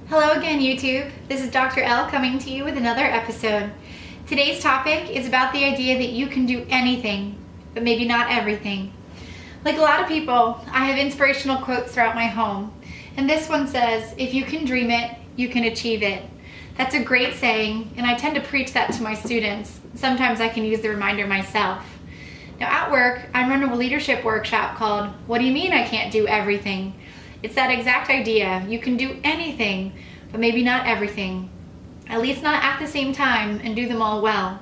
Hello again, YouTube. This is Dr. L coming to you with another episode. Today's topic is about the idea that you can do anything, but maybe not everything. Like a lot of people, I have inspirational quotes throughout my home, and this one says, "If you can dream it, you can achieve it." That's a great saying, and I tend to preach that to my students. Sometimes I can use the reminder myself. Now at work, I run a leadership workshop called, "What do you mean I can't do everything?" It's that exact idea. You can do anything, but maybe not everything. At least not at the same time, and do them all well.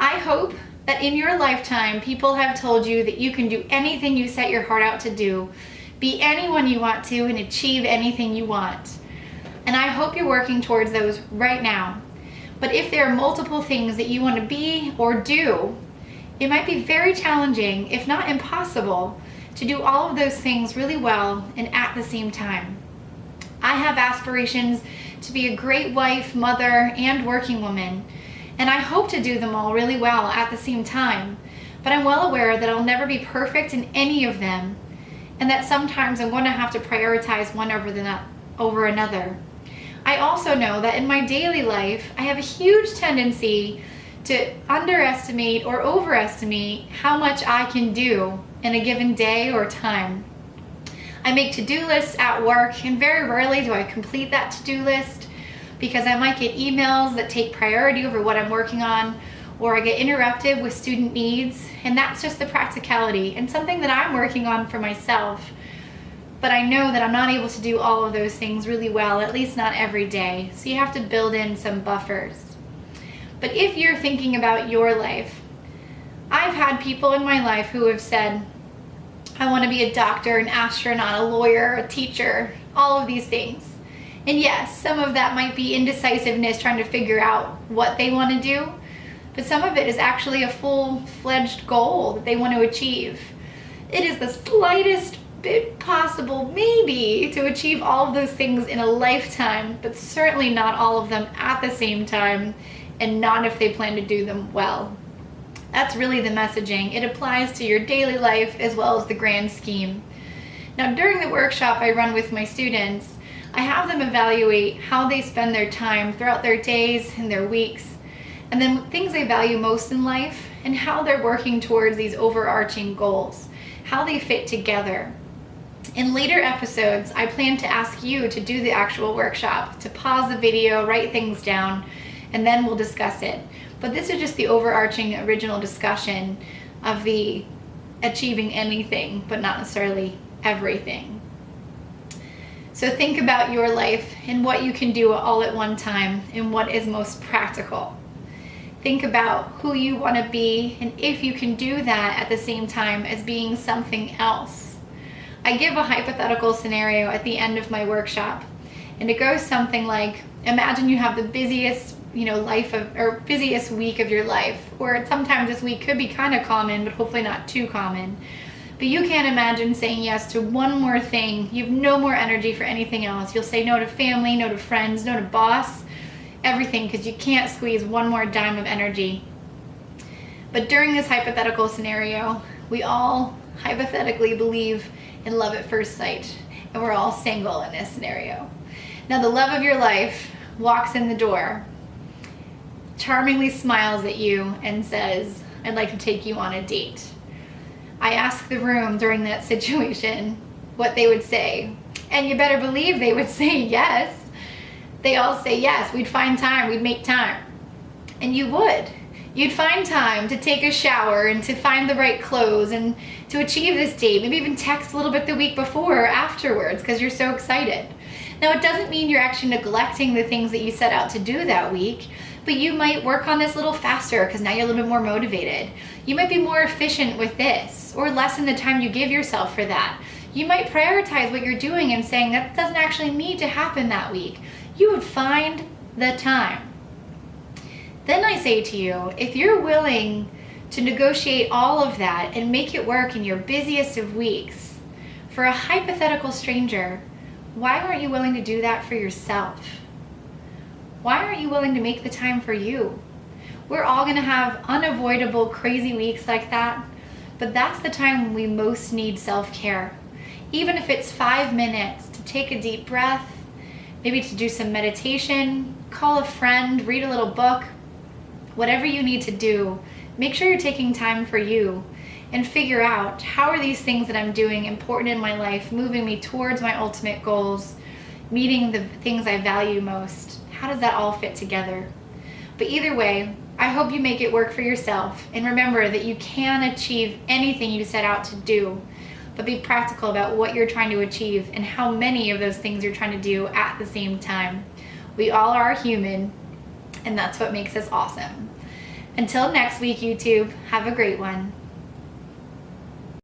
I hope that in your lifetime, people have told you that you can do anything you set your heart out to do, be anyone you want to, and achieve anything you want. And I hope you're working towards those right now. But if there are multiple things that you want to be or do, it might be very challenging, if not impossible, to do all of those things really well and at the same time. I have aspirations to be a great wife, mother, and working woman, and I hope to do them all really well at the same time, but I'm well aware that I'll never be perfect in any of them, and that sometimes I'm going to have to prioritize one over another. I also know that in my daily life, I have a huge tendency to underestimate or overestimate how much I can do in a given day or time. I make to-do lists at work, and very rarely do I complete that to-do list because I might get emails that take priority over what I'm working on, or I get interrupted with student needs, and that's just the practicality and something that I'm working on for myself. But I know that I'm not able to do all of those things really well, at least not every day, so you have to build in some buffers. But if you're thinking about your life, I've had people in my life who have said, "I want to be a doctor, an astronaut, a lawyer, a teacher," all of these things. And yes, some of that might be indecisiveness, trying to figure out what they want to do, but some of it is actually a full-fledged goal that they want to achieve. It is the slightest bit possible, maybe, to achieve all of those things in a lifetime, but certainly not all of them at the same time, and not if they plan to do them well. That's really the messaging. It applies to your daily life as well as the grand scheme. Now, during the workshop I run with my students, I have them evaluate how they spend their time throughout their days and their weeks, and then things they value most in life, and how they're working towards these overarching goals, how they fit together. In later episodes, I plan to ask you to do the actual workshop, to pause the video, write things down, and then we'll discuss it. But this is just the overarching original discussion of the achieving anything, but not necessarily everything. So think about your life and what you can do all at one time and what is most practical. Think about who you want to be and if you can do that at the same time as being something else. I give a hypothetical scenario at the end of my workshop, and it goes something like, imagine you have the busiest busiest week of your life, or sometimes this week could be kind of common, but hopefully not too common. But you can't imagine saying yes to one more thing. You have no more energy for anything else. You'll say no to family, no to friends, no to boss, everything, because you can't squeeze one more dime of energy. But during this hypothetical scenario, we all hypothetically believe in love at first sight, and we're all single in this scenario. Now the love of your life walks in the door, charmingly smiles at you and says, "I'd like to take you on a date." I ask the room during that situation what they would say, and you better believe they would say yes. They all say yes. We'd find time, we'd make time. And you would. You'd find time to take a shower and to find the right clothes and to achieve this date, maybe even text a little bit the week before or afterwards because you're so excited. Now, it doesn't mean you're actually neglecting the things that you set out to do that week, but you might work on this a little faster because now you're a little bit more motivated. You might be more efficient with this, or lessen the time you give yourself for that. You might prioritize what you're doing and saying that doesn't actually need to happen that week. You would find the time. Then I say to you, if you're willing to negotiate all of that and make it work in your busiest of weeks, for a hypothetical stranger, why aren't you willing to do that for yourself? Why aren't you willing to make the time for you? We're all gonna have unavoidable crazy weeks like that, but that's the time when we most need self-care. Even if it's 5 minutes to take a deep breath, maybe to do some meditation, call a friend, read a little book, whatever you need to do, make sure you're taking time for you and figure out how are these things that I'm doing important in my life, moving me towards my ultimate goals, meeting the things I value most. How does that all fit together? But either way, I hope you make it work for yourself, and remember that you can achieve anything you set out to do, but be practical about what you're trying to achieve and how many of those things you're trying to do at the same time. We all are human, and that's what makes us awesome. Until next week, YouTube, have a great one.